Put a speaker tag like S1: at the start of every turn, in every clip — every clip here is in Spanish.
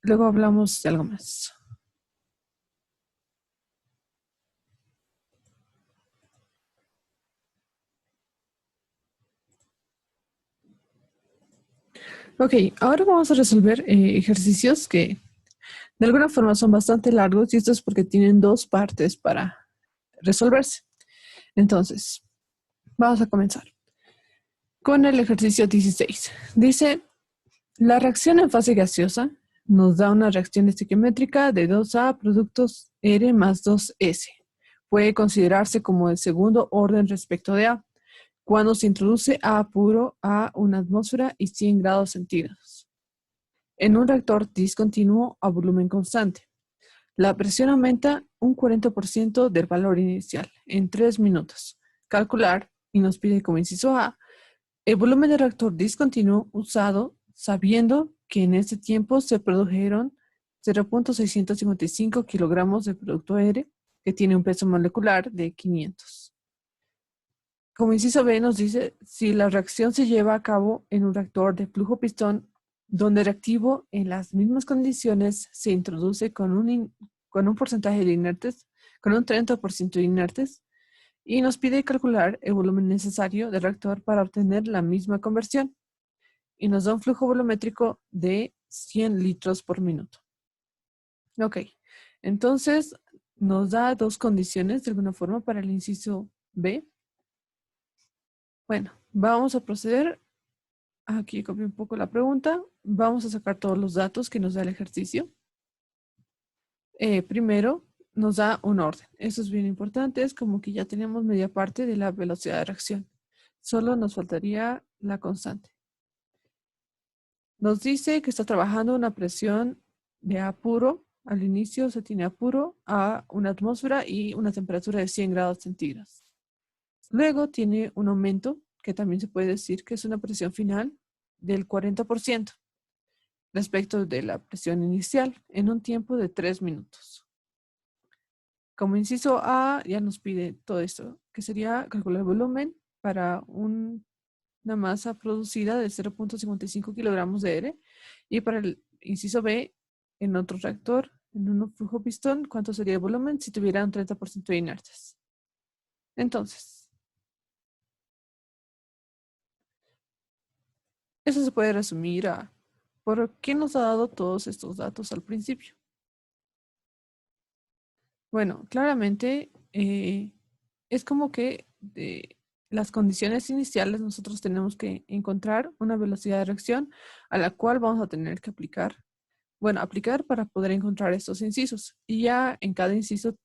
S1: Luego hablamos de algo más. Ok, ahora vamos a resolver ejercicios que de alguna forma son bastante largos y esto es porque tienen dos partes para resolverse. Entonces, vamos a comenzar con el ejercicio 16. Dice, la reacción en fase gaseosa nos da una reacción estequiométrica de 2A productos R más 2S. Puede considerarse como el segundo orden respecto de A, cuando se introduce A puro a una atmósfera y 100 grados centígrados. En un reactor discontinuo a volumen constante, la presión aumenta un 40% del valor inicial en 3 minutos. Calcular, y nos pide como inciso A, el volumen del reactor discontinuo usado sabiendo que en ese tiempo se produjeron 0.655 kilogramos de producto R que tiene un peso molecular de 500. Como inciso B nos dice si la reacción se lleva a cabo en un reactor de flujo pistón donde el reactivo en las mismas condiciones se introduce con un porcentaje de inertes, con un 30% de inertes, y nos pide calcular el volumen necesario del reactor para obtener la misma conversión. Y nos da un flujo volumétrico de 100 litros por minuto. Ok, entonces nos da dos condiciones de alguna forma para el inciso B. Bueno, vamos a proceder. Aquí copié un poco la pregunta. Vamos a sacar todos los datos que nos da el ejercicio. Primero, nos da un orden. Eso es bien importante. Es como que ya tenemos media parte de la velocidad de reacción. Solo nos faltaría la constante. Nos dice que está trabajando una presión de A puro. Al inicio se tiene A puro a una atmósfera y una temperatura de 100 grados centígrados. Luego tiene un aumento, que también se puede decir que es una presión final del 40% respecto de la presión inicial en un tiempo de 3 minutos. Como inciso A, ya nos pide todo esto, que sería calcular el volumen para una masa producida de 0.55 kilogramos de aire. Y para el inciso B, en otro reactor, en un flujo pistón, ¿cuánto sería el volumen si tuviera un 30% de inertes? Entonces, eso se puede resumir a por qué nos ha dado todos estos datos al principio. Bueno, claramente es como que de las condiciones iniciales nosotros tenemos que encontrar una velocidad de reacción a la cual vamos a tener que aplicar para poder encontrar estos incisos. Y ya en cada inciso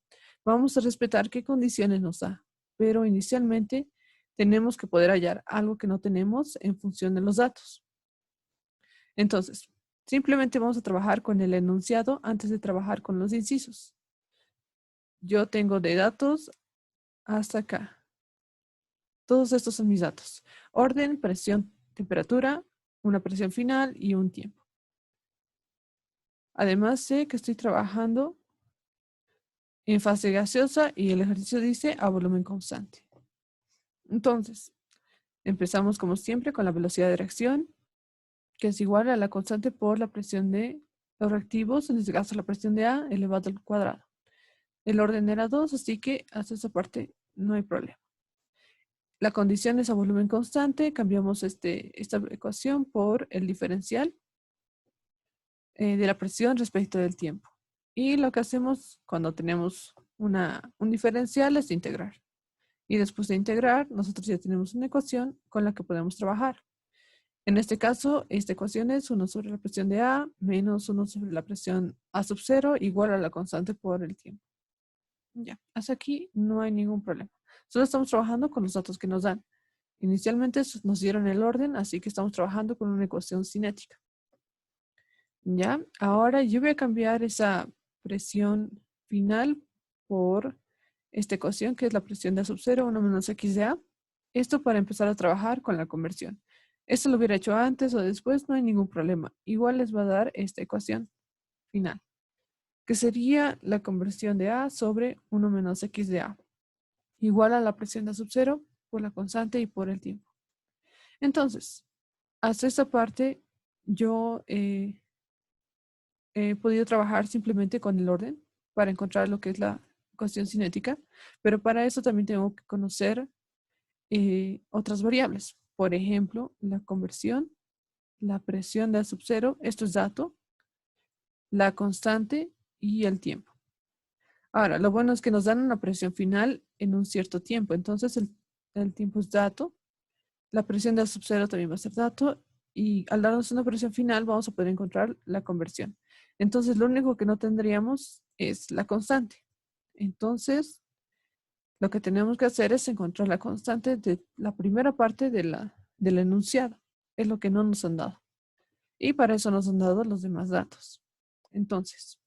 S1: vamos a respetar qué condiciones nos da. Pero inicialmente tenemos que poder hallar algo que no tenemos en función de los datos. Entonces, simplemente vamos a trabajar con el enunciado antes de trabajar con los incisos. Yo tengo de datos hasta acá. Todos estos son mis datos. Orden, presión, temperatura, una presión final y un tiempo. Además sé que estoy trabajando en fase gaseosa y el ejercicio dice a volumen constante. Entonces, empezamos como siempre con la velocidad de reacción, que es igual a la constante por la presión de los reactivos, en este caso la presión de A elevado al cuadrado. El orden era 2, así que hasta esa parte no hay problema. La condición es a volumen constante, cambiamos esta ecuación por el diferencial de la presión respecto del tiempo. Y lo que hacemos cuando tenemos un diferencial es integrar. Y después de integrar, nosotros ya tenemos una ecuación con la que podemos trabajar. En este caso, esta ecuación es 1 sobre la presión de A menos 1 sobre la presión A sub 0 igual a la constante por el tiempo. Ya, hasta aquí no hay ningún problema. Solo estamos trabajando con los datos que nos dan. Inicialmente nos dieron el orden, así que estamos trabajando con una ecuación cinética. Ya, ahora yo voy a cambiar esa presión final por esta ecuación que es la presión de A sub 0, 1 menos x de A. Esto para empezar a trabajar con la conversión. Esto lo hubiera hecho antes o después, no hay ningún problema. Igual les va a dar esta ecuación final, que sería la conversión de A sobre 1 menos x de A, igual a la presión de A sub 0 por la constante y por el tiempo. Entonces, hasta esta parte yo he podido trabajar simplemente con el orden para encontrar lo que es la ecuación cinética, pero para eso también tengo que conocer otras variables. Por ejemplo, la conversión, la presión de A sub cero, esto es dato, la constante y el tiempo. Ahora, lo bueno es que nos dan una presión final en un cierto tiempo. Entonces, el tiempo es dato. La presión de A sub cero también va a ser dato. Y al darnos una presión final, vamos a poder encontrar la conversión. Entonces, lo único que no tendríamos es la constante. Entonces, lo que tenemos que hacer es encontrar la constante de la primera parte del enunciado. Es lo que no nos han dado. Y para eso nos han dado los demás datos. Entonces,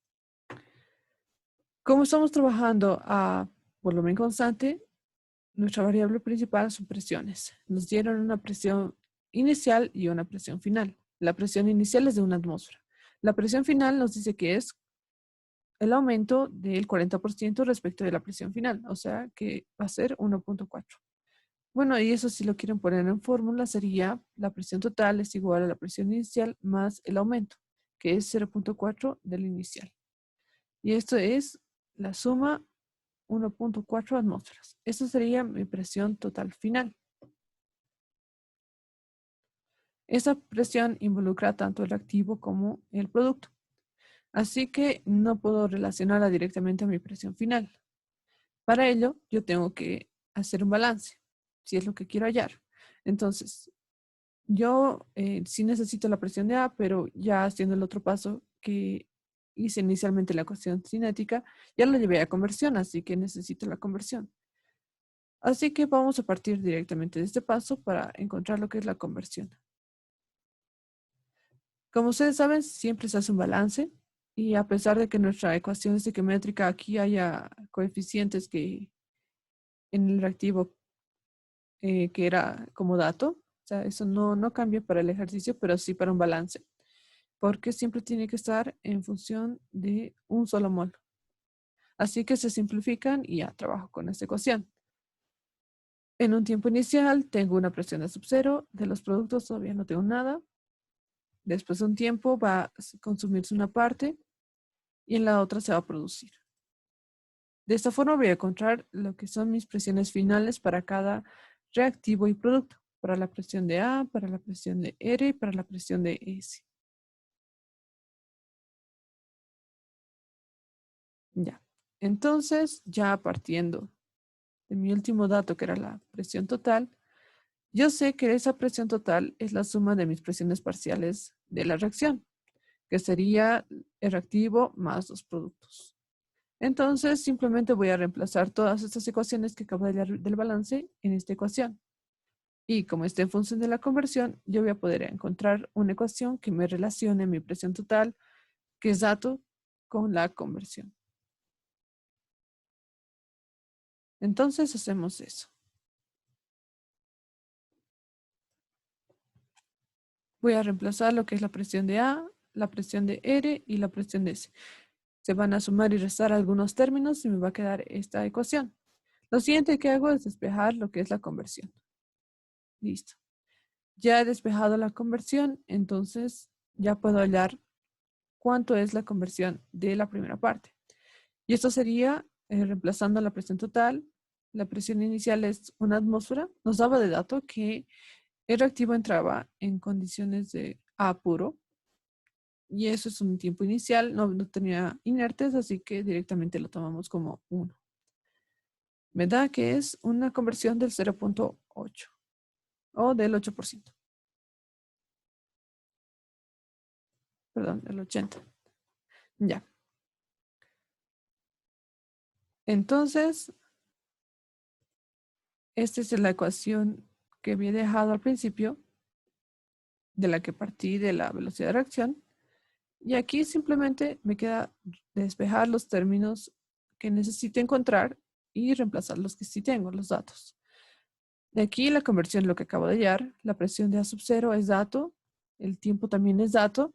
S1: como estamos trabajando a volumen constante, nuestra variable principal son presiones. Nos dieron una presión inicial y una presión final. La presión inicial es de una atmósfera. La presión final nos dice que es el aumento del 40% respecto de la presión final, o sea que va a ser 1.4. Bueno, y eso si lo quieren poner en fórmula sería la presión total es igual a la presión inicial más el aumento, que es 0.4 del inicial. Y esto es la suma 1.4 atmósferas. Esta sería mi presión total final. Esa presión involucra tanto el reactivo como el producto. Así que no puedo relacionarla directamente a mi presión final. Para ello, yo tengo que hacer un balance, si es lo que quiero hallar. Entonces, yo sí necesito la presión de A, pero ya haciendo el otro paso que hice inicialmente la ecuación cinética, ya lo llevé a conversión, así que necesito la conversión. Así que vamos a partir directamente de este paso para encontrar lo que es la conversión. Como ustedes saben, siempre se hace un balance y a pesar de que nuestra ecuación estequiométrica aquí haya coeficientes que en el reactivo que era como dato, o sea, eso no cambia para el ejercicio, pero sí para un balance, porque siempre tiene que estar en función de un solo mol. Así que se simplifican y ya trabajo con esta ecuación. En un tiempo inicial tengo una presión de sub cero, de los productos todavía no tengo nada. Después de un tiempo va a consumirse una parte y en la otra se va a producir. De esta forma voy a encontrar lo que son mis presiones finales para cada reactivo y producto, para la presión de A, para la presión de R y para la presión de S. Ya. Entonces, ya partiendo de mi último dato, que era la presión total, yo sé que esa presión total es la suma de mis presiones parciales de la reacción, que sería el reactivo más los productos. Entonces, simplemente voy a reemplazar todas estas ecuaciones que acabo de leer del balance en esta ecuación. Y como está en función de la conversión, yo voy a poder encontrar una ecuación que me relacione mi presión total, que es dato, con la conversión. Entonces, hacemos eso. Voy a reemplazar lo que es la presión de A, la presión de R y la presión de S. Se van a sumar y restar algunos términos y me va a quedar esta ecuación. Lo siguiente que hago es despejar lo que es la conversión. Listo. Ya he despejado la conversión, entonces ya puedo hallar cuánto es la conversión de la primera parte. Y esto sería reemplazando la presión total. La presión inicial es una atmósfera. Nos daba de dato que el reactivo entraba en condiciones de A puro. Y eso es un tiempo inicial, no tenía inertes, así que directamente lo tomamos como 1. Me da que es una conversión del 0.8 o del 8%. Perdón, del 80. Ya. Entonces, esta es la ecuación que había dejado al principio, de la que partí de la velocidad de reacción. Y aquí simplemente me queda despejar los términos que necesito encontrar y reemplazar los que sí tengo, los datos. De aquí la conversión, lo que acabo de hallar, la presión de A sub cero es dato, el tiempo también es dato,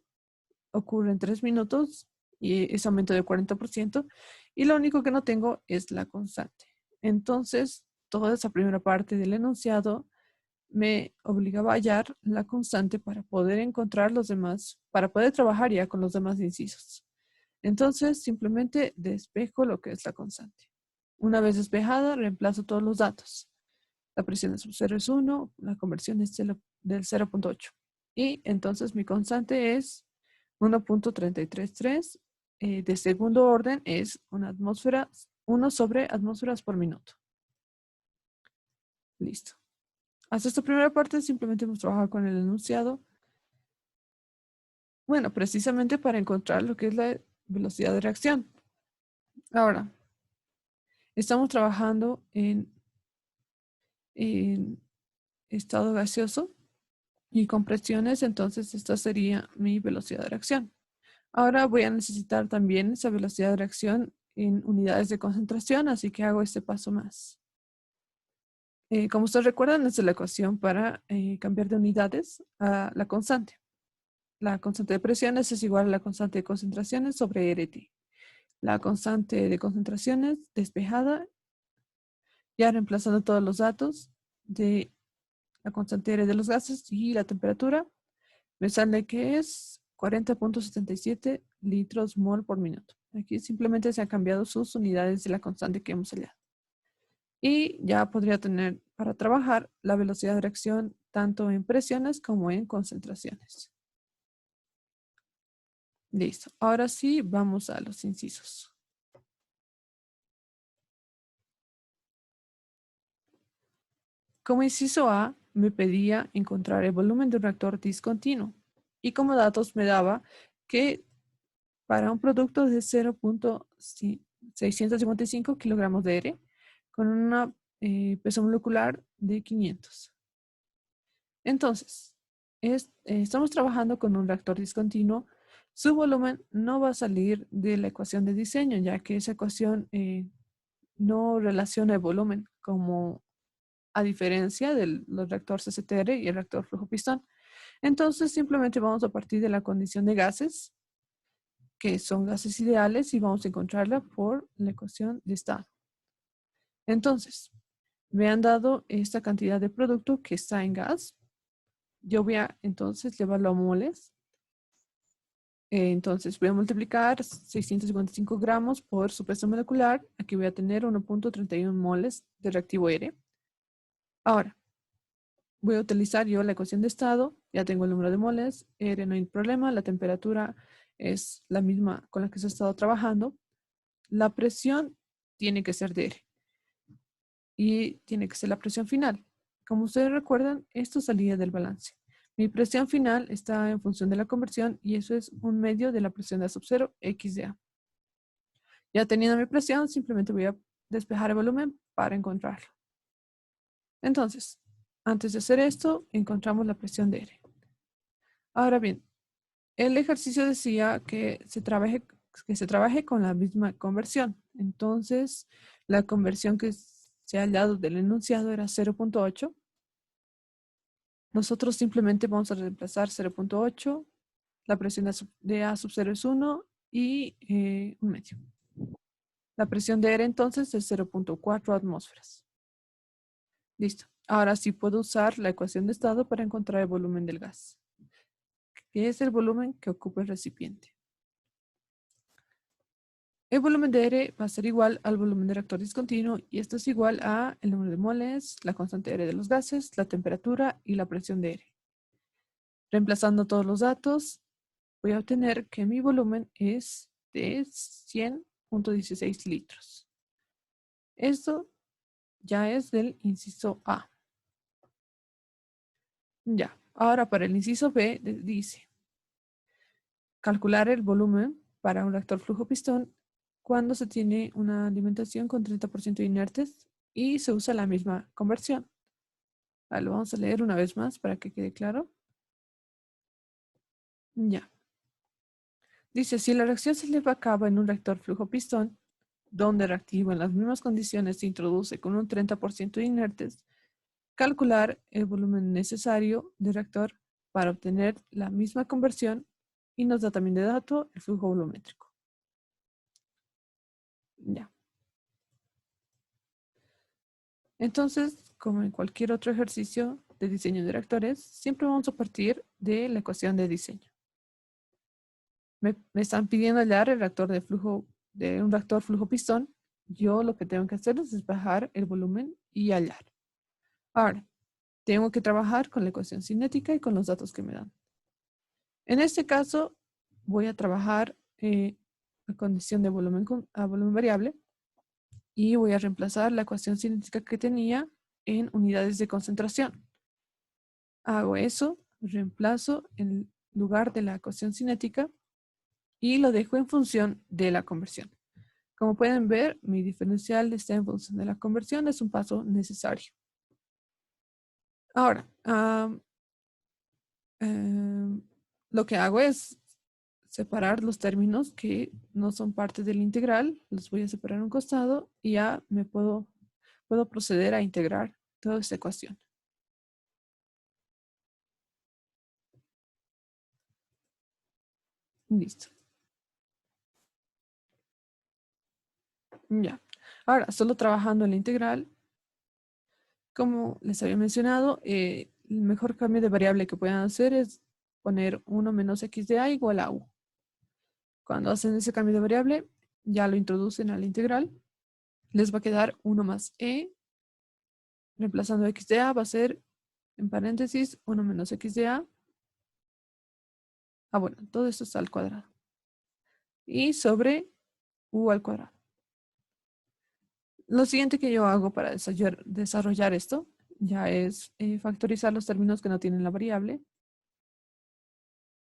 S1: ocurre en 3 minutos y es aumento del 40%, y lo único que no tengo es la constante. Entonces, toda esa primera parte del enunciado me obligaba a hallar la constante para poder encontrar los demás, para poder trabajar ya con los demás incisos. Entonces, simplemente despejo lo que es la constante. Una vez despejada, reemplazo todos los datos. La presión de sub 0 es 1, la conversión es del 0.8. Y entonces mi constante es 1.333. De segundo orden es una atmósfera, 1 sobre atmósferas por minuto. Listo. Hasta esta primera parte simplemente hemos trabajado con el enunciado. Bueno, precisamente para encontrar lo que es la velocidad de reacción. Ahora, estamos trabajando en estado gaseoso y con presiones, entonces esta sería mi velocidad de reacción. Ahora voy a necesitar también esa velocidad de reacción en unidades de concentración, así que hago este paso más. Como ustedes recuerdan, esta es la ecuación para cambiar de unidades a la constante. La constante de presiones es igual a la constante de concentraciones sobre RT. La constante de concentraciones despejada, ya reemplazando todos los datos de la constante R de los gases y la temperatura, me sale que es 40.77 litros mol por minuto. Aquí simplemente se han cambiado sus unidades de la constante que hemos hallado. Y ya podría tener para trabajar la velocidad de reacción tanto en presiones como en concentraciones. Listo. Ahora sí, vamos a los incisos. Como inciso A, me pedía encontrar el volumen de un reactor discontinuo. Y como datos me daba que para un producto de 0.655 kilogramos de aire con una peso molecular de 500. Entonces, estamos trabajando con un reactor discontinuo. Su volumen no va a salir de la ecuación de diseño, ya que esa ecuación no relaciona el volumen, como a diferencia del reactor CCTR y el reactor flujo pistón. Entonces, simplemente vamos a partir de la condición de gases, que son gases ideales, y vamos a encontrarla por la ecuación de estado. Entonces, me han dado esta cantidad de producto que está en gas. Yo voy a entonces llevarlo a moles. Entonces voy a multiplicar 655 gramos por su peso molecular. Aquí voy a tener 1.31 moles de reactivo R. Ahora, voy a utilizar yo la ecuación de estado. Ya tengo el número de moles. R no hay problema. La temperatura es la misma con la que se ha estado trabajando. La presión tiene que ser de R. Y tiene que ser la presión final. Como ustedes recuerdan, esto salía del balance. Mi presión final está en función de la conversión y eso es un medio de la presión de A sub 0, X de A. Ya teniendo mi presión, simplemente voy a despejar el volumen para encontrarlo. Entonces, antes de hacer esto, encontramos la presión de R. Ahora bien, el ejercicio decía que se trabaje con la misma conversión. Entonces, la conversión que se ha hallado del enunciado era 0.8. Nosotros simplemente vamos a reemplazar 0.8, la presión de A sub 0 es 1 y un medio. La presión de aire entonces es 0.4 atmósferas. Listo. Ahora sí puedo usar la ecuación de estado para encontrar el volumen del gas, que es el volumen que ocupa el recipiente. El volumen de aire va a ser igual al volumen del reactor discontinuo y esto es igual a el número de moles, la constante de aire de los gases, la temperatura y la presión de aire. Reemplazando todos los datos, voy a obtener que mi volumen es de 100.16 litros. Esto ya es del inciso A. Ya, ahora para el inciso B dice calcular el volumen para un reactor flujo pistón cuando se tiene una alimentación con 30% de inertes y se usa la misma conversión. Lo vamos a leer una vez más para que quede claro. Ya. Dice, si la reacción se lleva a cabo en un reactor flujo pistón, donde el reactivo en las mismas condiciones se introduce con un 30% de inertes, calcular el volumen necesario del reactor para obtener la misma conversión y nos da también de dato el flujo volumétrico. Ya. Entonces, como en cualquier otro ejercicio, de diseño de reactores, siempre vamos a partir de la ecuación de diseño. Me están pidiendo hallar el reactor de flujo, de un reactor flujo-pistón. Yo lo que tengo que hacer es bajar el volumen y hallar. Ahora, tengo que trabajar con la ecuación cinética y con los datos que me dan. En este caso, voy a trabajar la condición de volumen a volumen variable y voy a reemplazar la ecuación cinética que tenía en unidades de concentración. Hago eso, reemplazo en lugar de la ecuación cinética y lo dejo en función de la conversión. Como pueden ver, mi diferencial está en función de la conversión, es un paso necesario. Ahora, lo que hago es separar los términos que no son parte del integral, los voy a separar a un costado y ya me puedo proceder a integrar toda esta ecuación. Listo. Ya. Ahora, solo trabajando en la integral, como les había mencionado, el mejor cambio de variable que pueden hacer es poner 1 menos x de a igual a u. Cuando hacen ese cambio de variable, ya lo introducen a la integral. Les va a quedar 1 más e. Reemplazando x de a va a ser, en paréntesis, 1 menos x de a. Bueno, todo esto está al cuadrado. Y sobre u al cuadrado. Lo siguiente que yo hago para desarrollar esto ya es factorizar los términos que no tienen la variable.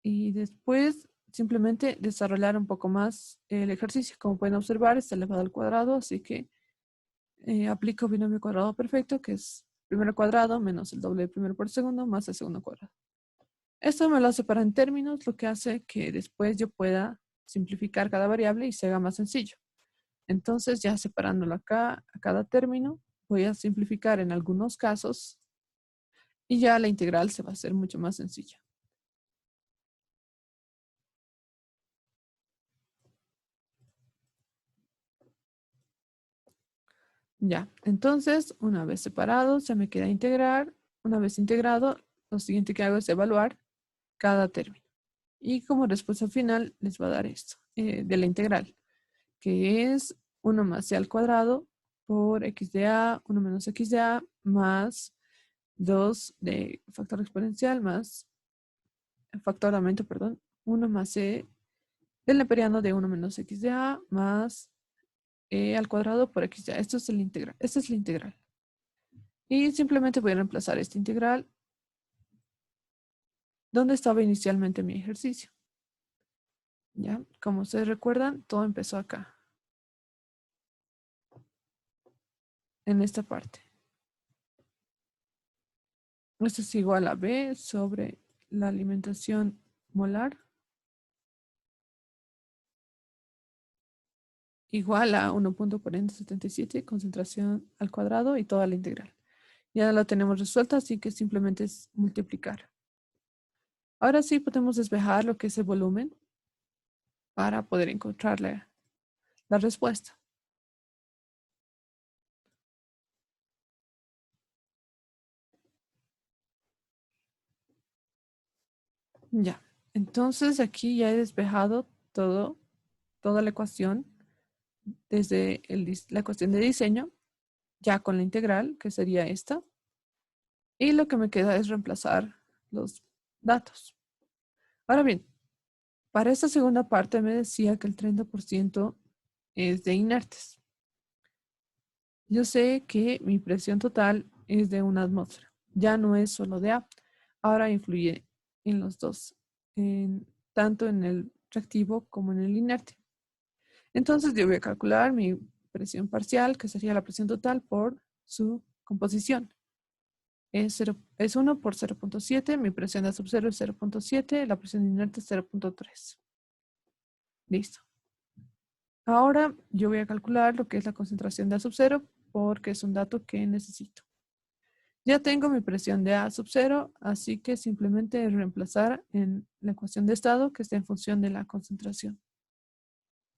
S1: Y después simplemente desarrollar un poco más el ejercicio. Como pueden observar, está elevado al cuadrado, así que aplico binomio cuadrado perfecto, que es primero cuadrado menos el doble de primero por segundo más el segundo cuadrado. Esto me lo separa en términos, lo que hace que después yo pueda simplificar cada variable y se haga más sencillo. Entonces, ya separándolo acá a cada término, voy a simplificar en algunos casos y ya la integral se va a hacer mucho más sencilla. Ya, entonces, una vez separado, se me queda integrar. Una vez integrado, lo siguiente que hago es evaluar cada término. Y como respuesta final, les va a dar esto, de la integral, que es 1 más c al cuadrado por x de a, 1 menos x de a, más 2 de factor exponencial, más factor de aumento, perdón, 1 más c del neperiano de 1 menos x de a, más e al cuadrado por x de a. Esto es el integral. Esta es la integral. Y simplemente voy a reemplazar esta integral donde estaba inicialmente mi ejercicio. ¿Ya? Como ustedes recuerdan, todo empezó acá. En esta parte. Esto es igual a B sobre la alimentación molar. Igual a 1.4077, concentración al cuadrado y toda la integral. Ya lo tenemos resuelto, así que simplemente es multiplicar. Ahora sí podemos despejar lo que es el volumen para poder encontrar la respuesta. Ya, entonces aquí ya he despejado toda la ecuación desde la ecuación de diseño, ya con la integral, que sería esta. Y lo que me queda es reemplazar los datos. Ahora bien, para esta segunda parte me decía que el 30% es de inertes. Yo sé que mi presión total es de una atmósfera. Ya no es solo de A. Ahora influye en los dos, tanto en el reactivo como en el inerte. Entonces yo voy a calcular mi presión parcial, que sería la presión total por su composición. Es 1 por 0.7, mi presión de sub 0 es 0.7, la presión inerte es 0.3. Listo. Ahora yo voy a calcular lo que es la concentración de A sub 0 porque es un dato que necesito. Ya tengo mi presión de A sub 0, así que simplemente reemplazar en la ecuación de estado que está en función de la concentración.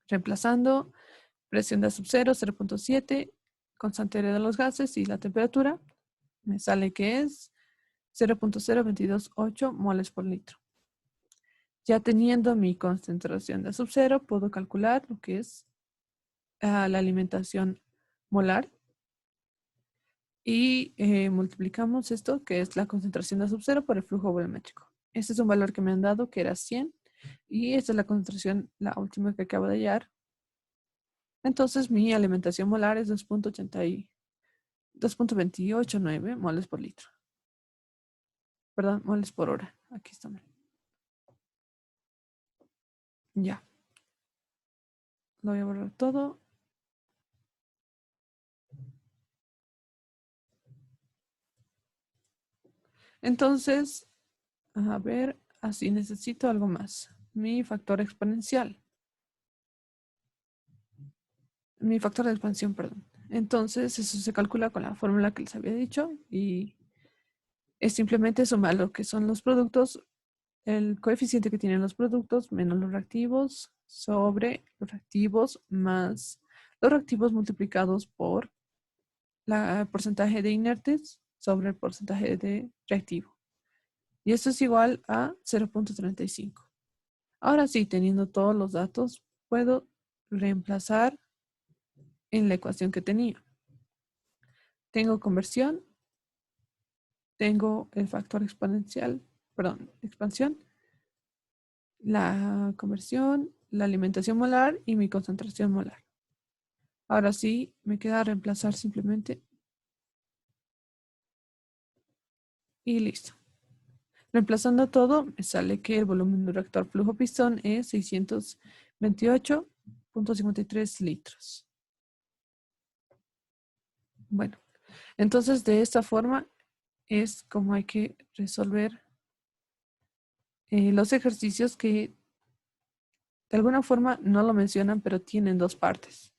S1: Reemplazando presión de A sub 0, 0.7, constante de los gases y la temperatura, me sale que es 0.0228 moles por litro. Ya teniendo mi concentración de sub-0, puedo calcular lo que es la alimentación molar. Y multiplicamos esto, que es la concentración de sub-0, por el flujo volumétrico. Este es un valor que me han dado, que era 100. Y esta es la concentración, la última que acabo de hallar. Entonces, mi alimentación molar es 2.289 moles por litro. Perdón, moles por hora. Aquí está mal. Ya. Lo voy a borrar todo. Entonces, a ver, así necesito algo más. Mi factor exponencial. Mi factor de expansión, perdón. Entonces, eso se calcula con la fórmula que les había dicho y es simplemente sumar lo que son los productos, el coeficiente que tienen los productos menos los reactivos sobre los reactivos más los reactivos multiplicados por el porcentaje de inertes sobre el porcentaje de reactivo. Y esto es igual a 0.35. Ahora sí, teniendo todos los datos, puedo reemplazar en la ecuación que tenía. Tengo conversión, tengo el factor exponencial, perdón, expansión, la conversión, la alimentación molar y mi concentración molar. Ahora sí, me queda reemplazar simplemente y listo. Reemplazando todo, me sale que el volumen del reactor flujo pistón es 628.53 litros. Bueno, entonces de esta forma es como hay que resolver los ejercicios que de alguna forma no lo mencionan, pero tienen dos partes.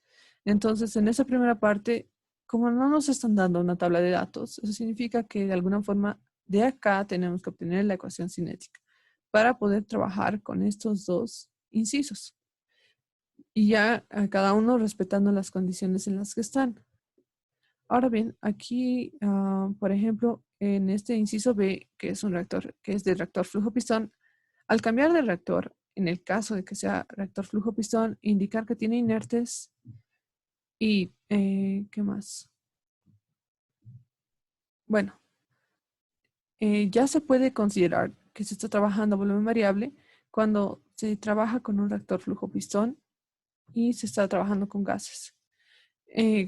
S1: Entonces, en esa primera parte, como no nos están dando una tabla de datos, eso significa que de alguna forma de acá tenemos que obtener la ecuación cinética para poder trabajar con estos dos incisos. Y ya a cada uno respetando las condiciones en las que están. Ahora bien, aquí, por ejemplo, en este inciso B, que es un reactor, que es de reactor flujo pistón, al cambiar de reactor, en el caso de que sea reactor flujo pistón, indicar que tiene inertes y, ¿qué más? Bueno, ya se puede considerar que se está trabajando a volumen variable cuando se trabaja con un reactor flujo pistón y se está trabajando con gases.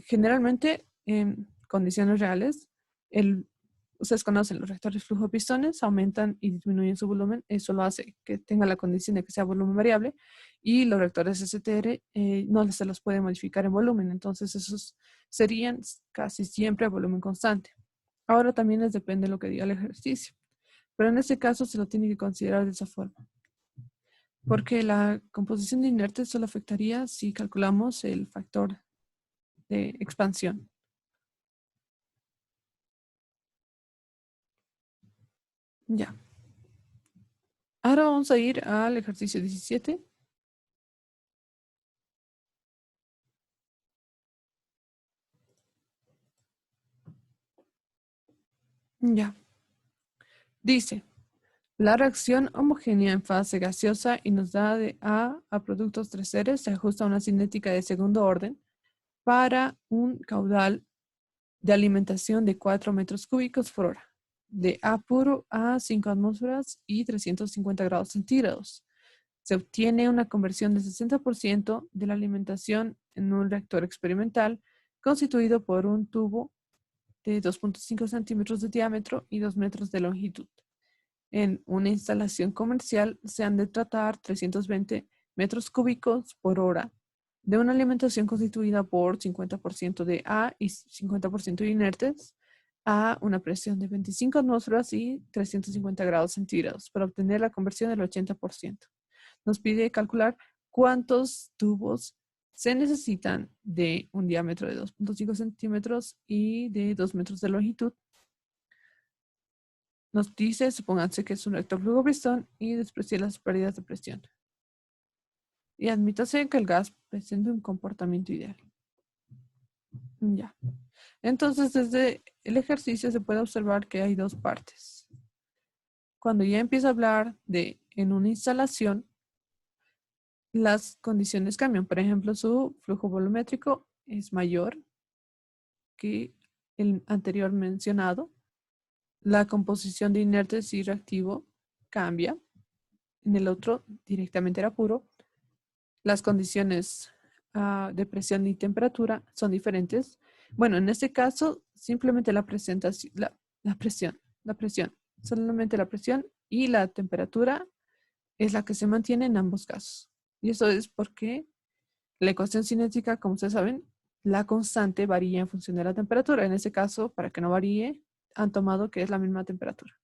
S1: Generalmente, en condiciones reales, ustedes conocen los reactores flujo pistones, aumentan y disminuyen su volumen. Eso lo hace que tenga la condición de que sea volumen variable. Y los reactores STR no se los puede modificar en volumen. Entonces, esos serían casi siempre a volumen constante. Ahora también les depende de lo que diga el ejercicio. Pero en este caso se lo tiene que considerar de esa forma. Porque la composición de inertes solo afectaría si calculamos el factor de expansión. Ya. Ahora vamos a ir al ejercicio 17. Ya. Dice, la reacción homogénea en fase gaseosa y nos da de A productos terceros se ajusta a una cinética de segundo orden para un caudal de alimentación de 4 metros cúbicos por hora, de A puro a 5 atmósferas y 350 grados centígrados. Se obtiene una conversión de 60% de la alimentación en un reactor experimental constituido por un tubo de 2.5 centímetros de diámetro y 2 metros de longitud. En una instalación comercial se han de tratar 320 metros cúbicos por hora de una alimentación constituida por 50% de A y 50% de inertes a una presión de 25 atmósferas y 350 grados centígrados para obtener la conversión del 80%. Nos pide calcular cuántos tubos se necesitan de un diámetro de 2.5 centímetros y de 2 metros de longitud. Nos dice, supónganse que es un reactor flujo pistón y desprecie las pérdidas de presión. Y admítase que el gas presente un comportamiento ideal. Ya. Entonces, desde el ejercicio se puede observar que hay dos partes. cuando ya empieza a hablar de en una instalación, las condiciones cambian. Por ejemplo, su flujo volumétrico es mayor que el anterior mencionado. La composición de inertes y reactivo cambia. En el otro directamente era puro. Las condiciones de presión y temperatura son diferentes. Bueno, en este caso, simplemente la presentación, la presión, solamente la presión y la temperatura es la que se mantiene en ambos casos. Y eso es porque la ecuación cinética, como ustedes saben, la constante varía en función de la temperatura. En este caso, para que no varíe, han tomado que es la misma temperatura.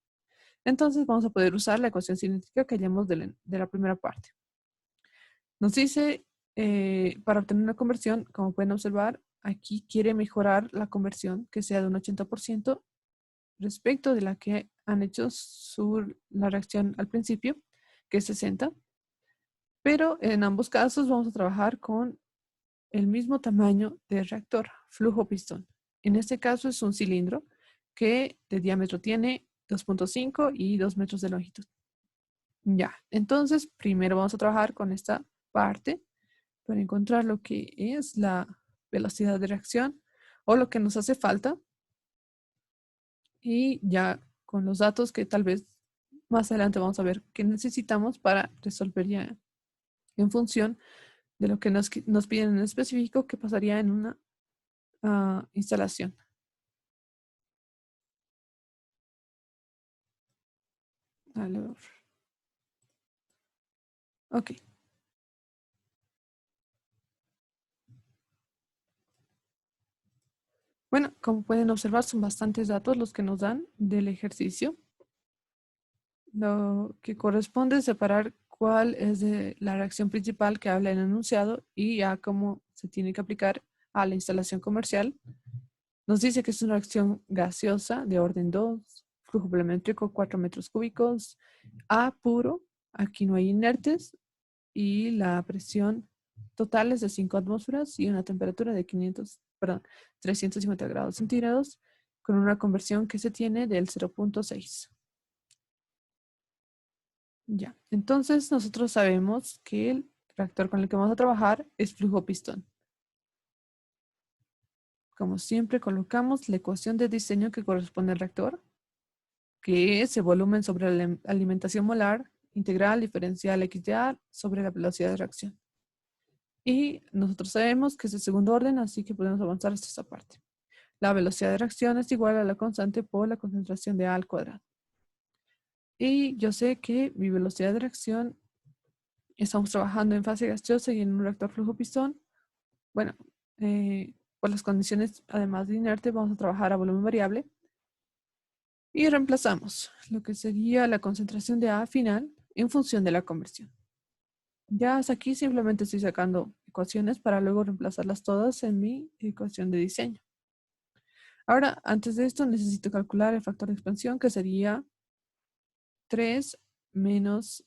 S1: Entonces vamos a poder usar la ecuación cinética que hallamos de la primera parte. Nos dice, para obtener una conversión, como pueden observar, aquí quiere mejorar la conversión que sea de un 80% respecto de la que han hecho la reacción al principio, que es 60. Pero en ambos casos vamos a trabajar con el mismo tamaño de reactor, flujo pistón. En este caso es un cilindro que de diámetro tiene 2.5 y 2 metros de longitud. Ya, entonces primero vamos a trabajar con esta parte para encontrar lo que es la velocidad de reacción o lo que nos hace falta. Y ya con los datos que tal vez más adelante vamos a ver qué necesitamos para resolver ya en función de lo que nos piden en específico que pasaría en una instalación. Vale. Ok. Bueno, como pueden observar, son bastantes datos los que nos dan del ejercicio. Lo que corresponde es separar cuál es de la reacción principal que habla el enunciado y ya cómo se tiene que aplicar a la instalación comercial. Nos dice que es una reacción gaseosa de orden 2, flujo volumétrico 4 metros cúbicos, A puro, aquí no hay inertes, y la presión total es de 5 atmósferas y una temperatura de 350 grados centígrados con una conversión que se tiene del 0.6. Ya, entonces nosotros sabemos que el reactor con el que vamos a trabajar es flujo pistón. Como siempre, colocamos la ecuación de diseño que corresponde al reactor, que es el volumen sobre la alimentación molar, integral, diferencial, equidad, sobre la velocidad de reacción. Y nosotros sabemos que es de segundo orden, así que podemos avanzar hasta esta parte. La velocidad de reacción es igual a la constante por la concentración de A al cuadrado. Y yo sé que mi velocidad de reacción, estamos trabajando en fase gaseosa y en un reactor flujo pistón. Bueno, por las condiciones, además de inerte, vamos a trabajar a volumen variable. Y reemplazamos lo que sería la concentración de A final en función de la conversión. Ya hasta aquí simplemente estoy sacando ecuaciones para luego reemplazarlas todas en mi ecuación de diseño. Ahora, antes de esto, necesito calcular el factor de expansión, que sería 3 menos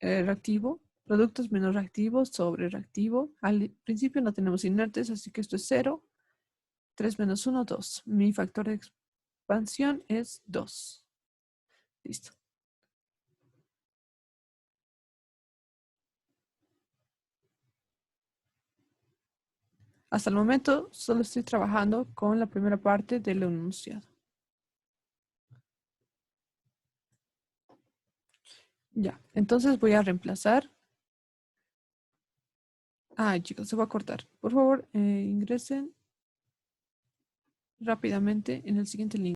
S1: reactivo, productos menos reactivos sobre reactivo. Al principio no tenemos inertes, así que esto es 0. 3 menos 1, 2. Mi factor de expansión es 2. Listo. Hasta el momento solo estoy trabajando con la primera parte del enunciado. Ya, entonces voy a reemplazar. Chicos, se va a cortar. Por favor, ingresen rápidamente en el siguiente link.